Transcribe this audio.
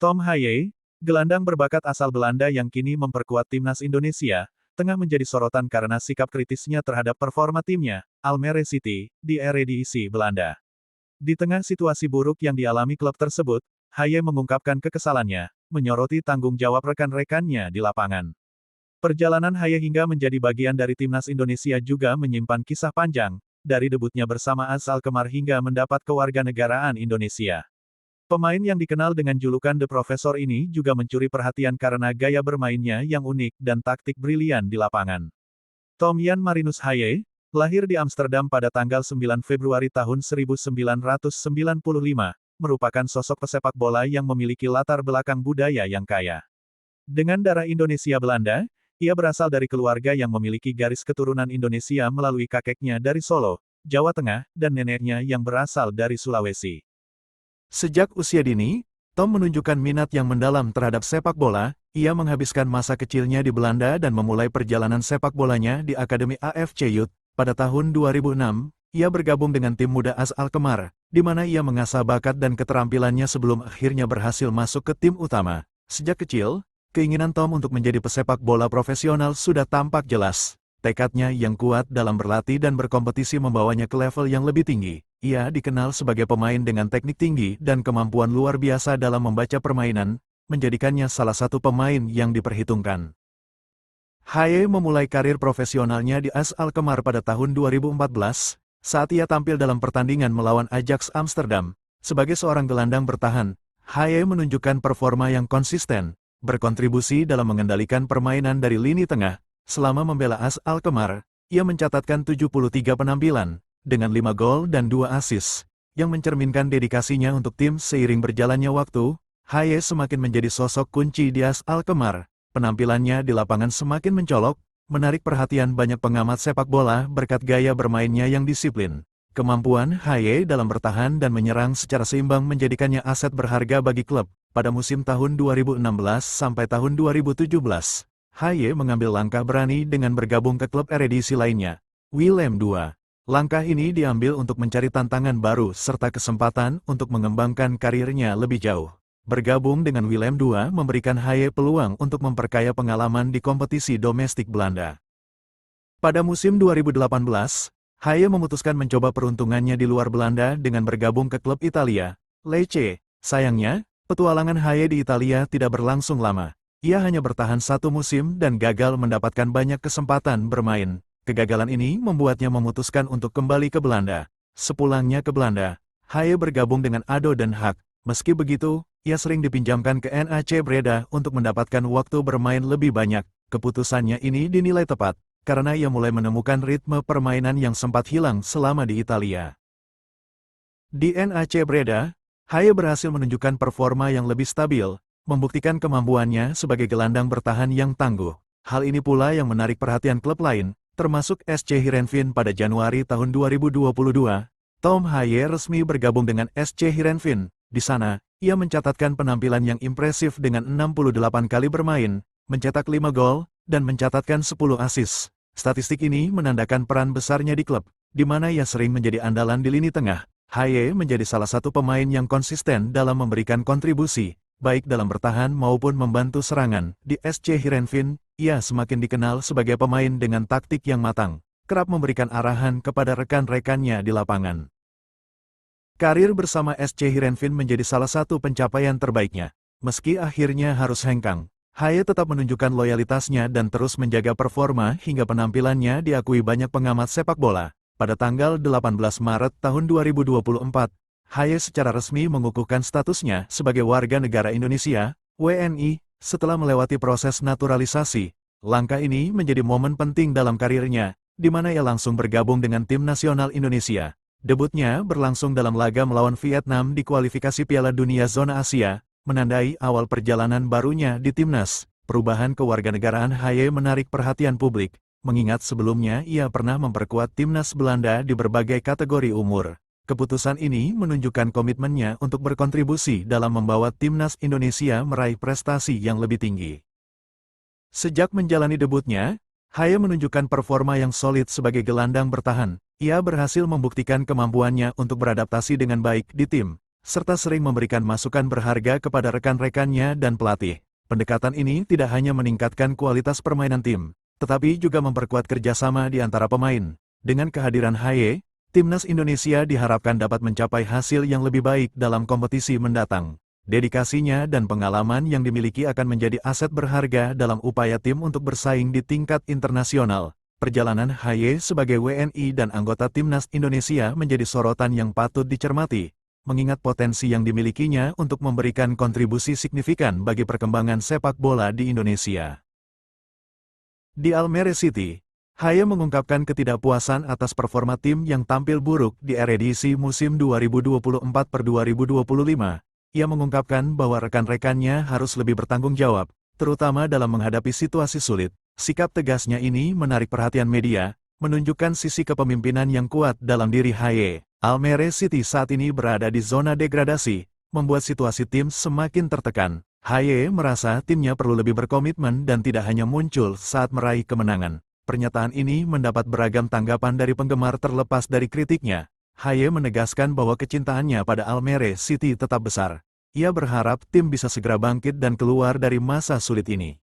Tom Haye, gelandang berbakat asal Belanda yang kini memperkuat timnas Indonesia, tengah menjadi sorotan karena sikap kritisnya terhadap performa timnya, Almere City, di Eredivisie Belanda. Di tengah situasi buruk yang dialami klub tersebut, Haye mengungkapkan kekesalannya, menyoroti tanggung jawab rekan-rekannya di lapangan. Perjalanan Haye hingga menjadi bagian dari timnas Indonesia juga menyimpan kisah panjang, dari debutnya bersama AS Alkmaar hingga mendapat kewarganegaraan Indonesia. Pemain yang dikenal dengan julukan The Professor ini juga mencuri perhatian karena gaya bermainnya yang unik dan taktik brilian di lapangan. Tom Jan Marinus Haye, lahir di Amsterdam pada tanggal 9 Februari tahun 1995, merupakan sosok pesepak bola yang memiliki latar belakang budaya yang kaya. Dengan darah Indonesia-Belanda, ia berasal dari keluarga yang memiliki garis keturunan Indonesia melalui kakeknya dari Solo, Jawa Tengah, dan neneknya yang berasal dari Sulawesi. Sejak usia dini, Tom menunjukkan minat yang mendalam terhadap sepak bola. Ia menghabiskan masa kecilnya di Belanda dan memulai perjalanan sepak bolanya di Akademi AFC Youth. Pada tahun 2006, ia bergabung dengan tim muda AS Alkmaar, di mana ia mengasah bakat dan keterampilannya sebelum akhirnya berhasil masuk ke tim utama. Sejak kecil, keinginan Tom untuk menjadi pesepak bola profesional sudah tampak jelas. Tekadnya yang kuat dalam berlatih dan berkompetisi membawanya ke level yang lebih tinggi. Ia dikenal sebagai pemain dengan teknik tinggi dan kemampuan luar biasa dalam membaca permainan, menjadikannya salah satu pemain yang diperhitungkan. Haye memulai karir profesionalnya di AS Alkmaar pada tahun 2014, saat ia tampil dalam pertandingan melawan Ajax Amsterdam. Sebagai seorang gelandang bertahan, Haye menunjukkan performa yang konsisten, berkontribusi dalam mengendalikan permainan dari lini tengah. Selama membela AS Alkmaar, ia mencatatkan 73 penampilan, dengan 5 gol dan 2 assist, yang mencerminkan dedikasinya untuk tim. Seiring berjalannya waktu, Haye semakin menjadi sosok kunci di AS Alkmaar. Penampilannya di lapangan semakin mencolok, menarik perhatian banyak pengamat sepak bola berkat gaya bermainnya yang disiplin. Kemampuan Haye dalam bertahan dan menyerang secara seimbang menjadikannya aset berharga bagi klub. Pada musim tahun 2016 sampai tahun 2017, Haye mengambil langkah berani dengan bergabung ke klub Eredivisie lainnya, Willem II. Langkah ini diambil untuk mencari tantangan baru serta kesempatan untuk mengembangkan karirnya lebih jauh. Bergabung dengan Willem II memberikan Haye peluang untuk memperkaya pengalaman di kompetisi domestik Belanda. Pada musim 2018, Haye memutuskan mencoba peruntungannya di luar Belanda dengan bergabung ke klub Italia, Lecce. Sayangnya, petualangan Haye di Italia tidak berlangsung lama. Ia hanya bertahan 1 musim dan gagal mendapatkan banyak kesempatan bermain. Kegagalan ini membuatnya memutuskan untuk kembali ke Belanda. Sepulangnya ke Belanda, Haye bergabung dengan ADO Den Haag. Meski begitu, ia sering dipinjamkan ke NAC Breda untuk mendapatkan waktu bermain lebih banyak. Keputusannya ini dinilai tepat, karena ia mulai menemukan ritme permainan yang sempat hilang selama di Italia. Di NAC Breda, Haye berhasil menunjukkan performa yang lebih stabil, membuktikan kemampuannya sebagai gelandang bertahan yang tangguh. Hal ini pula yang menarik perhatian klub lain, termasuk SC Heerenveen. Pada Januari tahun 2022, Tom Haye resmi bergabung dengan SC Heerenveen. Di sana, ia mencatatkan penampilan yang impresif dengan 68 kali bermain, mencetak 5 gol, dan mencatatkan 10 assist. Statistik ini menandakan peran besarnya di klub, di mana ia sering menjadi andalan di lini tengah. Haye menjadi salah satu pemain yang konsisten dalam memberikan kontribusi, baik dalam bertahan maupun membantu serangan. Di SC Heerenveen, ia semakin dikenal sebagai pemain dengan taktik yang matang, kerap memberikan arahan kepada rekan-rekannya di lapangan. Karir bersama SC Heerenveen menjadi salah satu pencapaian terbaiknya. Meski akhirnya harus hengkang, Haye tetap menunjukkan loyalitasnya dan terus menjaga performa hingga penampilannya diakui banyak pengamat sepak bola. Pada tanggal 18 Maret tahun 2024, Haye secara resmi mengukuhkan statusnya sebagai warga negara Indonesia, WNI, setelah melewati proses naturalisasi. Langkah ini menjadi momen penting dalam karirnya, di mana ia langsung bergabung dengan tim nasional Indonesia. Debutnya berlangsung dalam laga melawan Vietnam di kualifikasi Piala Dunia Zona Asia, menandai awal perjalanan barunya di timnas. Perubahan kewarganegaraan Haye menarik perhatian publik, mengingat sebelumnya ia pernah memperkuat timnas Belanda di berbagai kategori umur. Keputusan ini menunjukkan komitmennya untuk berkontribusi dalam membawa timnas Indonesia meraih prestasi yang lebih tinggi. Sejak menjalani debutnya, Haye menunjukkan performa yang solid sebagai gelandang bertahan. Ia berhasil membuktikan kemampuannya untuk beradaptasi dengan baik di tim. serta sering memberikan masukan berharga kepada rekan-rekannya dan pelatih. Pendekatan ini tidak hanya meningkatkan kualitas permainan tim, tetapi juga memperkuat kerjasama di antara pemain. Dengan kehadiran Haye, timnas Indonesia diharapkan dapat mencapai hasil yang lebih baik dalam kompetisi mendatang. Dedikasinya dan pengalaman yang dimiliki akan menjadi aset berharga dalam upaya tim untuk bersaing di tingkat internasional. Perjalanan Haye sebagai WNI dan anggota timnas Indonesia menjadi sorotan yang patut dicermati, mengingat potensi yang dimilikinya untuk memberikan kontribusi signifikan bagi perkembangan sepak bola di Indonesia. Di Almere City, Haye mengungkapkan ketidakpuasan atas performa tim yang tampil buruk di edisi musim 2024-2025. Ia mengungkapkan bahwa rekan-rekannya harus lebih bertanggung jawab, terutama dalam menghadapi situasi sulit. Sikap tegasnya ini menarik perhatian media, menunjukkan sisi kepemimpinan yang kuat dalam diri Haye. Almere City saat ini berada di zona degradasi, membuat situasi tim semakin tertekan. Haye merasa timnya perlu lebih berkomitmen dan tidak hanya muncul saat meraih kemenangan. Pernyataan ini mendapat beragam tanggapan dari penggemar terlepas dari kritiknya. Haye menegaskan bahwa kecintaannya pada Almere City tetap besar. Ia berharap tim bisa segera bangkit dan keluar dari masa sulit ini.